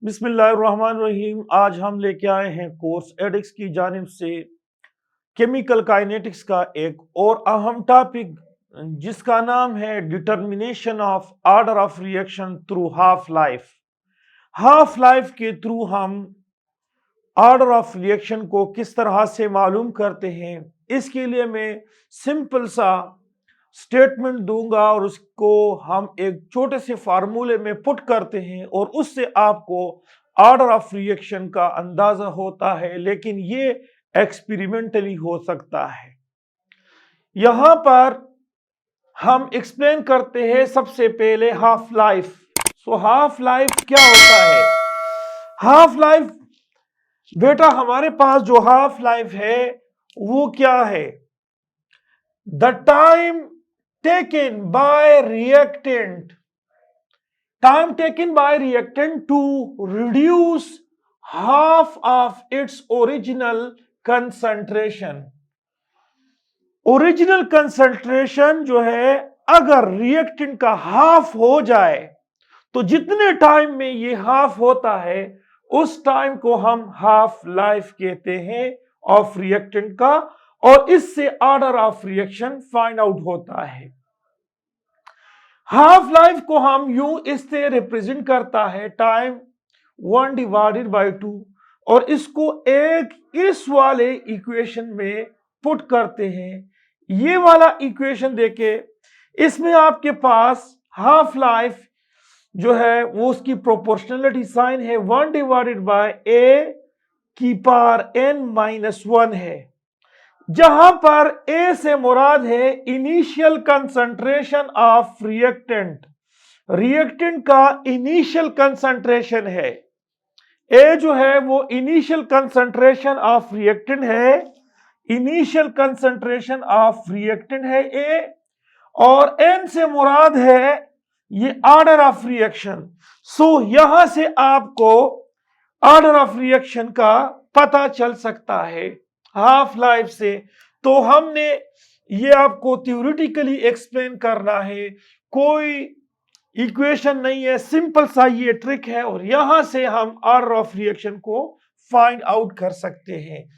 बिस्मिल्लाहिर्रहमानिर्रहीम। आज हम लेके आए हैं कोर्स एडिक्स की जानिब से केमिकल काइनेटिक्स का एक और अहम टॉपिक, जिसका नाम है determination of order of reaction through half life. Half life के थ्रू हम ऑर्डर ऑफ रिएक्शन को किस तरह से मालूम करते हैं, इसके लिए मैं सिंपल सा स्टेटमेंट दूंगा और उसको हम एक छोटे से फार्मूले में पुट करते हैं और उससे आपको ऑर्डर ऑफ रिएक्शन का अंदाजा होता है, लेकिन ये एक्सपेरिमेंटली हो सकता है। यहां पर हम एक्सप्लेन करते हैं सबसे पहले हाफ लाइफ। हाफ लाइफ क्या होता है? हाफ लाइफ बेटा, हमारे पास जो हाफ लाइफ है वो क्या है? The time taken by reactant to reduce half of its original concentration। Original concentration जो है, अगर रिएक्टेंट का हाफ हो जाए तो जितने टाइम में ये हाफ होता है उस टाइम को हम हाफ लाइफ कहते हैं ऑफ रिएक्टेंट का, और इससे order of reaction find out होता है। हाफ लाइफ को हम यूं इससे रिप्रेजेंट करता है टाइम 1/2, और इसको एक इस वाले इक्वेशन में पुट करते हैं। ये वाला इक्वेशन देके इसमें आपके पास हाफ लाइफ जो है वो उसकी प्रोपोर्शनलिटी साइन है 1/(a)n-1 है, जहां पर ए से मुराद है initial concentration of reactant. Reactant का इनिशियल कंसंट्रेशन है। ए जो है वो इनिशियल कंसंट्रेशन ऑफ रिएक्टेंट है, इनिशियल कंसंट्रेशन ऑफ रिएक्टेंट है ए, और एन से मुराद है ये ऑर्डर ऑफ रिएक्शन। यहां से आपको ऑर्डर ऑफ रिएक्शन का पता चल सकता है हाफ लाइफ से। तो हमने ये आपको थ्योरेटिकली एक्सप्लेन करना है, कोई इक्वेशन नहीं है, सिंपल सा ये ट्रिक है, और यहां से हम ऑर्डर ऑफ रिएक्शन को फाइंड आउट कर सकते हैं।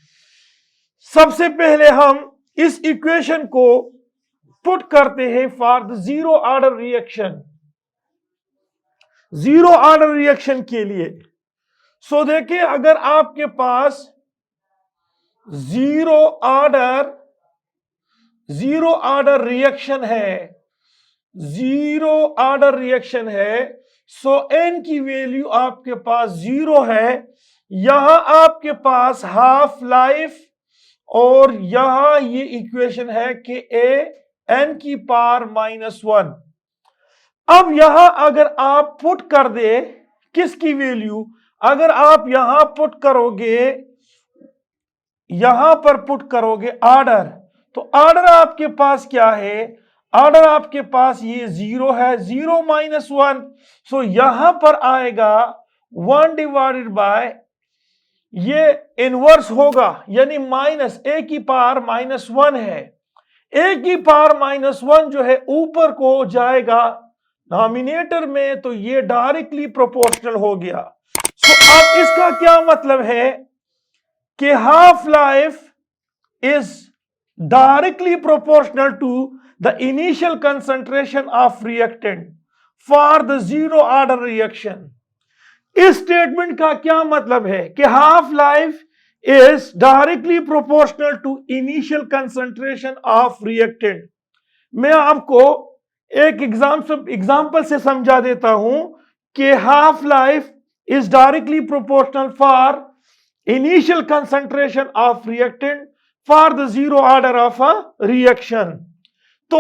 सबसे पहले हम इस इक्वेशन को पुट करते हैं for the zero order reaction, zero order reaction के लिए। देखिए, अगर आपके पास जीरो ऑर्डर रिएक्शन है, जीरो ऑर्डर रिएक्शन है, एन की वैल्यू आपके पास 0 है। यहां आपके पास हाफ लाइफ और यहां ये इक्वेशन है कि (n⁻⁻1). अब यहां अगर आप पुट कर दे किसकी वैल्यू, अगर आप यहां पुट करोगे, यहां पर पुट करोगे ऑर्डर, तो ऑर्डर आपके पास क्या है? ऑर्डर आपके पास ये 0 है, 0-1। यहां पर आएगा 1/ ये इनवर्स होगा, यानी (a⁻−1) है। a⁻−1 जो है ऊपर को जाएगा नॉमिनेटर में, तो ये डायरेक्टली प्रोपोर्शनल हो गया। अब इसका क्या मतलब है कि half life is directly proportional to the initial concentration of reactant for the zero order reaction. इस स्टेटमेंट का क्या मतलब है कि half life is directly proportional to initial concentration of reactant. मैं आपको एक एग्जांपल से समझा देता हूं कि half life is directly proportional for initial concentration of reactant for the zero order of a reaction. तो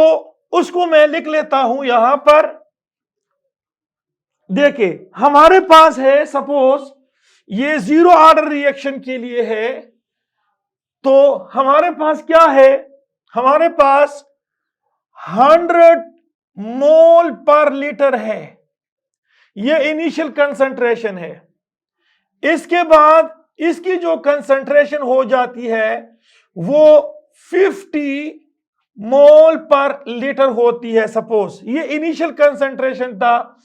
उसको मैं लिख लेता हूं यहां पर। देखिए, हमारे पास है, सपोज ये जीरो ऑर्डर रिएक्शन के लिए है, तो हमारे पास क्या है? हमारे पास 100 मोल पर लीटर है, ये इनिशियल कंसंट्रेशन है। इसके बाद इसकी जो कंसंट्रेशन हो जाती है वो 50 मोल पर लीटर होती है। सपोज ये इनिशियल कंसंट्रेशन था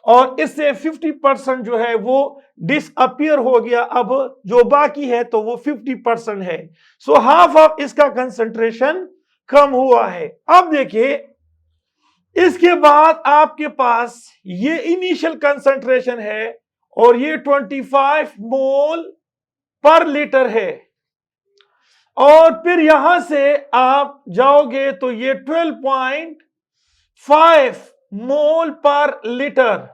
और इससे 50% जो है वो डिसअपियर हो गया, अब जो बाकी है तो वो 50% है। सो हाफ ऑफ इसका कंसंट्रेशन कम हुआ है। अब देखिए इसके बाद आपके पास ये इनिशियल कंसंट्रेशन है और ये 25 मोल पर लीटर है, और फिर यहां से आप जाओगे तो ये 12.5 मोल पर लीटर,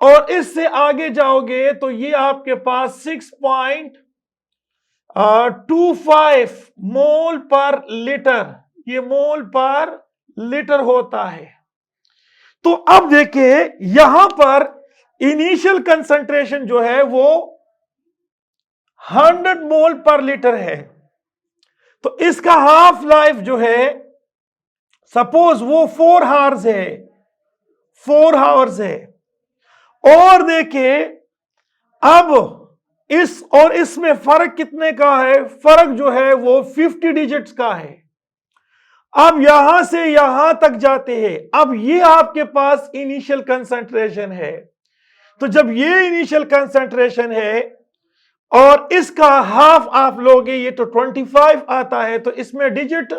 और इससे आगे जाओगे तो ये आपके पास 6.25 मोल पर लीटर, ये मोल पर लीटर होता है। तो अब देखिए यहां पर इनिशियल कंसंट्रेशन जो है वो 100 मोल पर लीटर है, तो इसका हाफ लाइफ जो है सपोज वो 4 आवर्स है, 4 आवर्स है। और देखिए अब इस और इसमें फर्क कितने का है, फर्क जो है वो 50 डिजिट्स का है। अब यहां से यहां तक जाते हैं, अब ये आपके पास इनिशियल कंसंट्रेशन है, तो जब ये इनिशियल कंसंट्रेशन है और इसका हाफ आप लोगे ये तो 25 आता है, तो इसमें डिजिट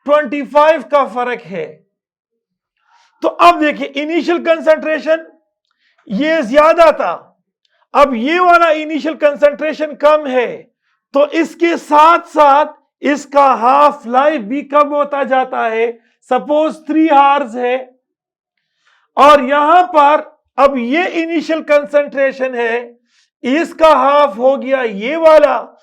25 का फर्क है। तो अब देखिए इनिशियल कंसंट्रेशन ये ज्यादा था, अब ये वाला इनिशियल कंसंट्रेशन कम है, तो इसके साथ साथ इसका हाफ लाइफ भी कम होता जाता है। सपोज 3 आवर्स है और यहां पर अब ये इनिशियल कंसंट्रेशन है, इसका हाफ हो गया ये वाला,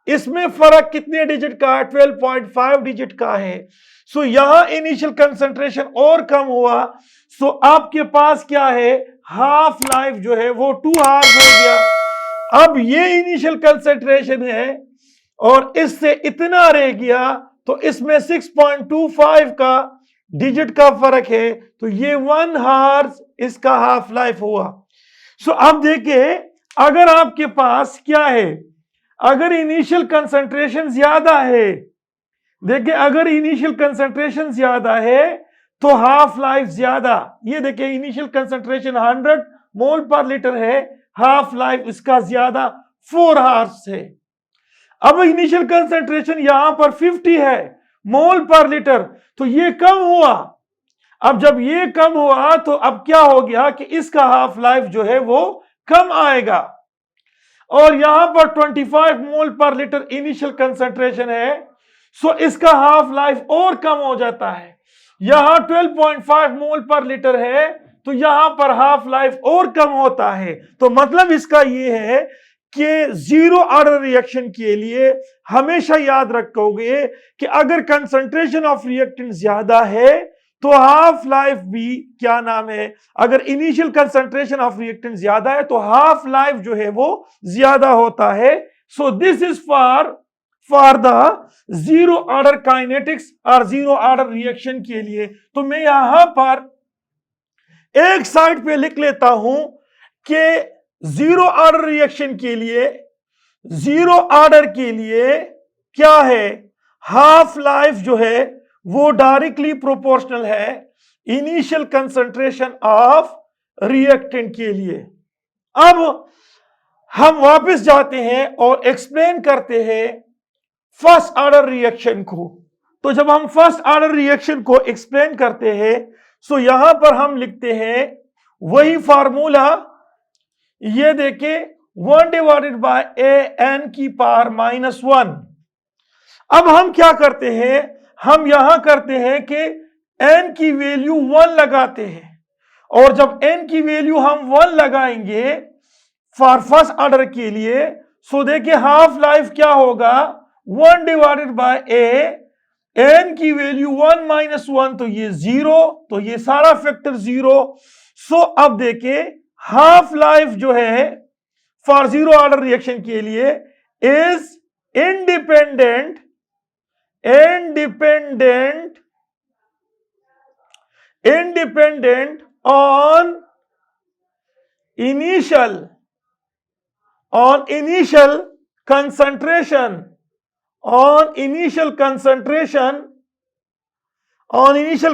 इसमें फर्क कितने डिजिट का है, 12.5 डिजिट का है। सो यहां इनिशियल कंसंट्रेशन और कम हुआ, सो आपके पास क्या है, हाफ लाइफ जो है वो 2 आवर्स हो गया। अब ये इनिशियल कंसंट्रेशन है और इससे इतना रह गया, तो इसमें 6.25 का डिजिट का फर्क है, तो ये 1 आवर्स इसका हाफ लाइफ हुआ। सो अब देखिए अगर आपके पास क्या है, अगर इनिशियल कंसंट्रेशन ज्यादा है, देखिए अगर इनिशियल कंसंट्रेशन ज्यादा है तो हाफ लाइफ ज्यादा, ये देखिए इनिशियल कंसंट्रेशन 100 मोल पर लीटर है, हाफ लाइफ इसका ज्यादा 4 आवर्स है। अब इनिशियल कंसंट्रेशन यहां पर 50 है मोल पर लीटर, तो ये कम हुआ। अब जब ये कम हुआ तो अब क्या हो गया कि इसका हाफ लाइफ जो है वो कम आएगा, और यहां पर 25 मोल पर लीटर इनिशियल कंसंट्रेशन है, सो इसका हाफ लाइफ और कम हो जाता है। यहां 12.5 मोल पर लीटर है, तो यहां पर हाफ लाइफ और कम होता है। तो मतलब इसका ये है कि जीरो ऑर्डर रिएक्शन के लिए हमेशा याद रखोगे कि अगर कंसंट्रेशन ऑफ रिएक्टेंट ज्यादा है तो हाफ लाइफ भी क्या नाम है, अगर इनिशियल कंसंट्रेशन ऑफ रिएक्टेंट ज्यादा है तो हाफ लाइफ जो है वो ज्यादा होता है। So this is for the zero order kinetics और जीरो ऑर्डर रिएक्शन के लिए। तो मैं यहां पर एक साइड पे लिख लेता हूं कि जीरो ऑर्डर रिएक्शन के लिए, जीरो ऑर्डर के लिए क्या है, हाफ लाइफ जो है वो डायरेक्टली प्रोपोर्शनल है इनिशियल कंसंट्रेशन ऑफ रिएक्टेंट के लिए। अब हम वापस जाते हैं और एक्सप्लेन करते हैं फर्स्ट ऑर्डर रिएक्शन को। तो जब हम फर्स्ट ऑर्डर रिएक्शन को एक्सप्लेन करते हैं, सो यहां पर हम लिखते हैं वही फार्मूला, ये देखे 1 डिवाइडेड बाय an की पावर -1। अब हम क्या करते हैं, हम यहां करते हैं कि n की वैल्यू 1 लगाते हैं, और जब n की वैल्यू हम 1 लगाएंगे फॉर फर्स्ट ऑर्डर के लिए, सो देखिए हाफ लाइफ क्या होगा, 1 डिवाइडेड बाय n की वैल्यू 1 - 1, तो ये 0, तो ये सारा फैक्टर 0। सो अब देखिए हाफ लाइफ जो है फॉर जीरो ऑर्डर रिएक्शन के लिए is independent on initial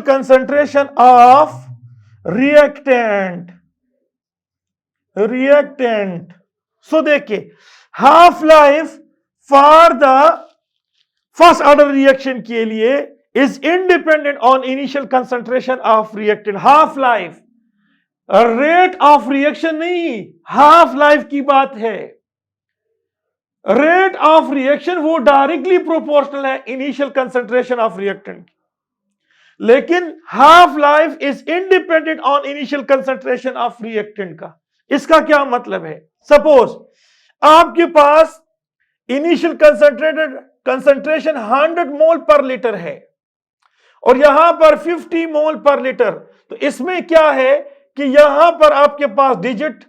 concentration of reactant. Reactant. So देखिए, half life for the first order reaction के लिए is independent on initial concentration of reactant. Half life rate of reaction नहीं, half life की बात है। Rate of reaction वो directly proportional है initial concentration of reactant, लेकिन half life is independent on initial concentration of reactant का। इसका क्या मतलब है? सपोज आपके पास इनिशियल कंसंट्रेशन 100 मोल पर लीटर है और यहां पर 50 मोल पर लीटर, तो इसमें क्या है कि यहां पर आपके पास डिजिट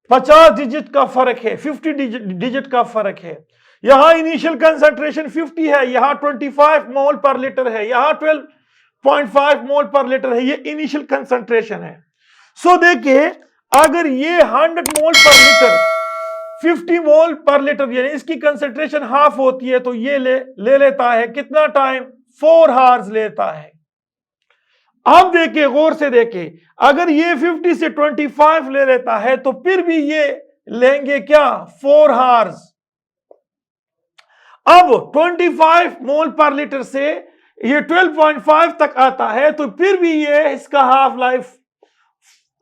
50 डिजिट का फर्क है, 50 डिजिट का फर्क है। यहां इनिशियल कंसंट्रेशन 50 है, यहां 25 मोल पर लीटर है, यहां 12.5 मोल पर लीटर है। ये इनिशियल कंसंट्रेशन है। सो देखिए, अगर ये 100 मोल पर लीटर 50 मोल पर लीटर यानी इसकी कंसंट्रेशन हाफ होती है, तो ये ले लेता है कितना टाइम? 4 आवर्स लेता है। अब देखिए, गौर से देखिए, अगर ये 50 से 25 ले लेता है तो फिर भी ये लेंगे क्या? 4 आवर्स। अब 25 मोल पर लीटर से ये 12.5 तक आता है तो फिर भी ये इसका हाफ लाइफ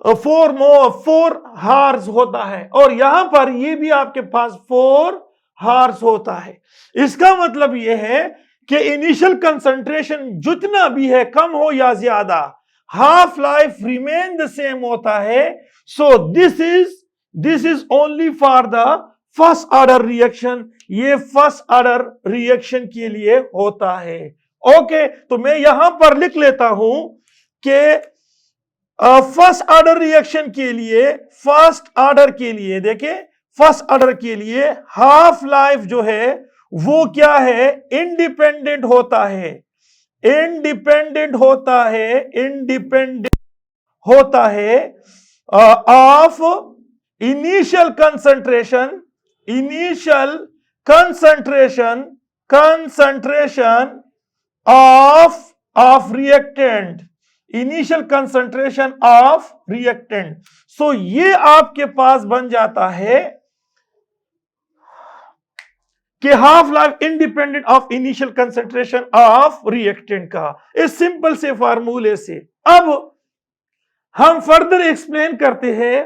4 आवर्स होता है, और यहां पर ये भी आपके पास 4 आवर्स होता है। इसका मतलब ये है कि इनिशियल कंसंट्रेशन जितना भी है, कम हो या ज्यादा, half life remain the same होता है। So this is only for the first order reaction. ये फर्स्ट ऑर्डर रिएक्शन के लिए होता है। ओके, तो मैं यहां पर लिख लेता हूं कि फर्स्ट ऑर्डर रिएक्शन के लिए, फर्स्ट ऑर्डर के लिए देखिए, फर्स्ट ऑर्डर के लिए हाफ लाइफ जो है वो क्या है? इंडिपेंडेंट होता है, इंडिपेंडेंट होता है, इंडिपेंडेंट होता है of initial concentration, initial concentration, concentration of reactant, initial concentration of reactant. So ये आपके पास बन जाता है कि half life independent of initial concentration of reactant का, इस सिंपल से फार्मूले से। अब हम फर्दर एक्सप्लेन करते हैं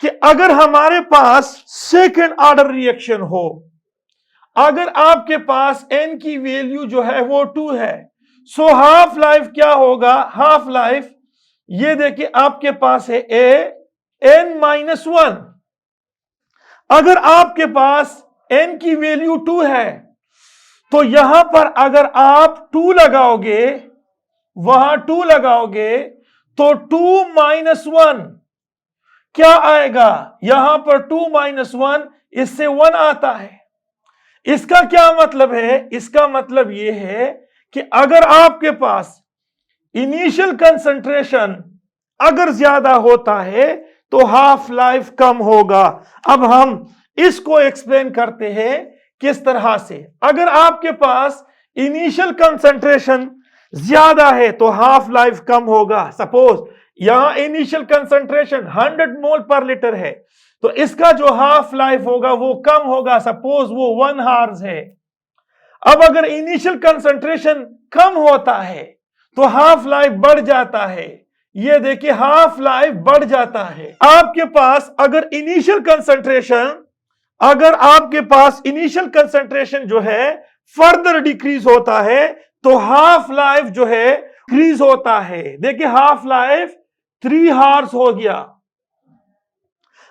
कि अगर हमारे पास सेकेंड ऑर्डर रिएक्शन हो, अगर आपके पास n की वैल्यू जो है वो 2 है, सो हाफ लाइफ क्या होगा? हाफ लाइफ ये देखिए आपके पास है n-1। अगर आपके पास n की वैल्यू 2 है तो यहां पर अगर आप 2 लगाओगे, वहां 2 लगाओगे तो 2-1 क्या आएगा? यहां पर 2-1 इससे 1 आता है। इसका क्या मतलब है? इसका मतलब यह है कि अगर आपके पास इनिशियल कंसंट्रेशन अगर ज्यादा होता है तो हाफ लाइफ कम होगा। अब हम इसको एक्सप्लेन करते हैं किस तरह से। अगर आपके पास इनिशियल कंसंट्रेशन ज्यादा है तो हाफ लाइफ कम होगा। सपोज यहां इनिशियल कंसंट्रेशन 100 मोल पर लीटर है, तो इसका जो हाफ लाइफ होगा वो कम होगा। सपोज वो 1 आवर्स है। अब अगर इनिशियल कंसंट्रेशन कम होता है तो हाफ लाइफ बढ़ जाता है। ये देखिए, हाफ लाइफ बढ़ जाता है। आपके पास अगर इनिशियल कंसंट्रेशन, अगर आपके पास इनिशियल कंसंट्रेशन जो है फर्दर डिक्रीज होता है तो हाफ लाइफ जो है डिक्रीज होता है। देखिए, हाफ लाइफ 3 आवर्स हो गया।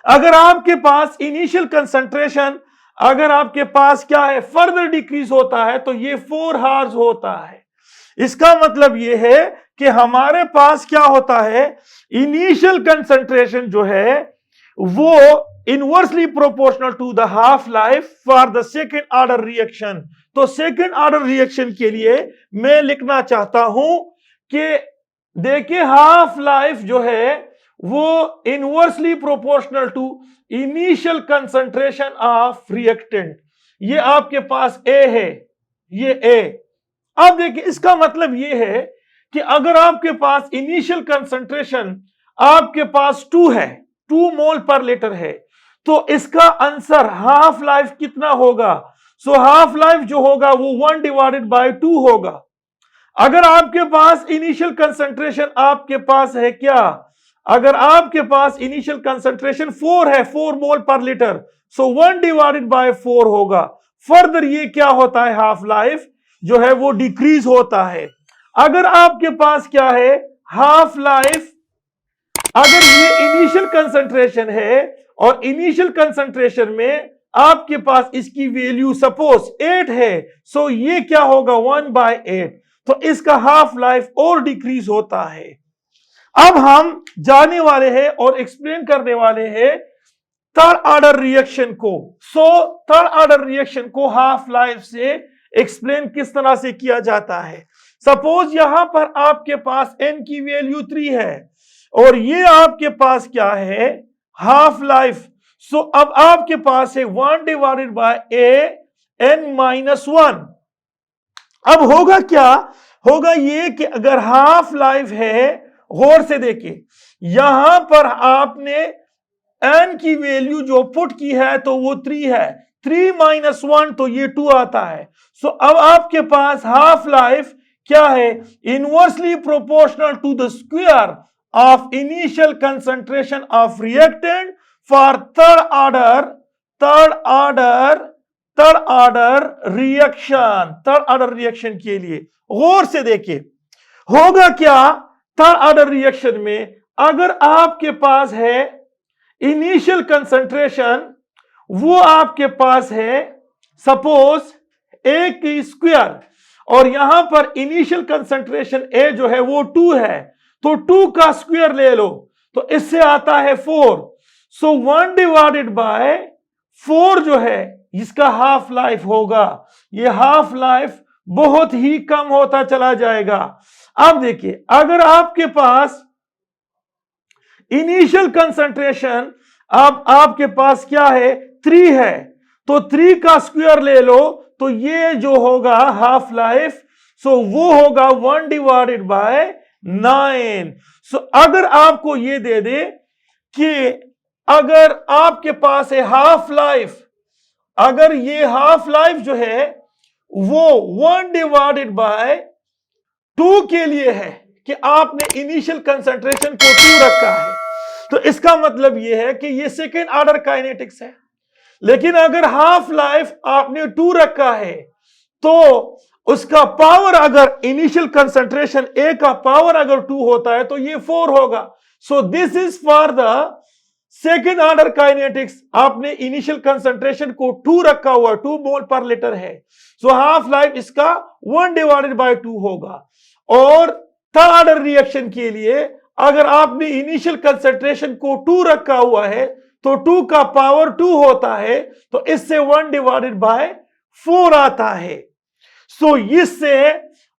अगर आपके पास इनिशियल कंसंट्रेशन, अगर आपके पास क्या है, फर्दर डिक्रीज होता है तो ये 4 आवर्स होता है। इसका मतलब ये है कि हमारे पास क्या होता है, इनिशियल कंसंट्रेशन जो है वो inversely proportional to the half life for the second order reaction. तो सेकेंड ऑर्डर रिएक्शन के लिए मैं लिखना चाहता हूं कि देखिए, हाफ लाइफ जो है वो inversely proportional to initial concentration of reactant. ये आपके पास ए है, ये ए। अब देखिए, इसका मतलब ये है कि अगर आपके पास इनिशियल कंसंट्रेशन आपके पास 2 है, 2 मोल पर लीटर है, तो इसका आंसर हाफ लाइफ कितना होगा? सो हाफ लाइफ जो होगा वो 1 डिवाइडेड बाय 2 होगा। अगर आपके पास इनिशियल कंसंट्रेशन आपके पास है क्या? अगर आपके पास इनिशियल कंसंट्रेशन 4 है, 4 मोल पर लीटर, सो 1 डिवाइडेड बाय 4 होगा। फर्दर ये क्या होता है, हाफ लाइफ जो है वो डिक्रीज होता है। अगर आपके पास क्या है, हाफ लाइफ, अगर ये इनिशियल कंसंट्रेशन है और इनिशियल कंसंट्रेशन में आपके पास इसकी वैल्यू सपोज 8 है, सो ये क्या होगा 1/8, तो इसका हाफ लाइफ और डिक्रीज होता है। अब हम जाने वाले हैं और एक्सप्लेन करने वाले हैं थर्ड ऑर्डर रिएक्शन को। सो थर्ड ऑर्डर रिएक्शन को हाफ लाइफ से एक्सप्लेन किस तरह से किया जाता है। सपोज यहां पर आपके पास n की वैल्यू 3 है और ये आपके पास क्या है, हाफ लाइफ। सो अब आपके पास है 1 डिवाइडेड बाय n-1। अब होगा क्या, होगा ये कि अगर हाफ लाइफ है, गौर से देखिए यहां पर आपने n की वैल्यू जो पुट की है तो वो 3 है, 3 - 1 तो ये 2 आता है। सो अब आपके पास हाफ लाइफ क्या है, inversely proportional to the square of initial concentration of reactant for third order reaction के लिए। गौर से देखिए होगा क्या, थर्ड ऑर्डर रिएक्शन में अगर आपके पास है इनिशियल कंसंट्रेशन, वो आपके पास है सपोज a की स्क्वायर और यहां पर इनिशियल कंसंट्रेशन a जो है वो 2 है, तो 2 का स्क्वायर ले लो तो इससे आता है 4। सो 1 डिवाइडेड बाय 4 जो है इसका हाफ लाइफ होगा। ये हाफ लाइफ बहुत ही कम होता चला जाएगा। अब देखिए अगर आपके पास इनिशियल कंसंट्रेशन अब आपके पास क्या है 3 है, तो 3 का स्क्वायर ले लो तो ये जो होगा हाफ लाइफ, सो वो होगा 1 डिवाइडेड बाय 9। सो अगर आपको ये दे दे कि अगर आपके पास है हाफ लाइफ, अगर ये हाफ लाइफ जो है वो 1 डिवाइडेड बाय 2 के लिए है कि आपने इनिशियल कंसंट्रेशन को 2 रखा है, तो इसका मतलब यह है कि ये सेकेंड ऑर्डर काइनेटिक्स है। लेकिन अगर हाफ लाइफ आपने 2 रखा है तो उसका पावर, अगर इनिशियल कंसंट्रेशन A का पावर अगर 2 होता है तो ये 4 होगा। So this is for the second order kinetics. आपने इनिशियल कंसंट्रेशन को 2 रखा हुआ, 2 मोल पर लीटर है, सो हाफ लाइफ इसका 1 डिवाइडेड बाय 2 होगा। और थर्ड ऑर्डर रिएक्शन के लिए अगर आपने इनिशियल कंसंट्रेशन को 2 रखा हुआ है तो 2 का पावर 2 होता है, तो इससे 1 डिवाइडेड बाय 4 आता है। सो इससे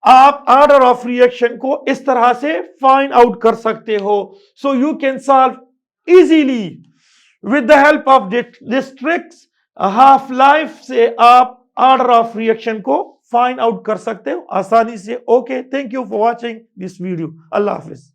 आप ऑर्डर ऑफ रिएक्शन को इस तरह से फाइंड आउट कर सकते हो। So you can solve easily with the help of this tricks. Half life से आप ऑर्डर ऑफ रिएक्शन को फाइंड आउट कर सकते हो आसानी से। Okay, thank you for watching this video. Allah Hafiz.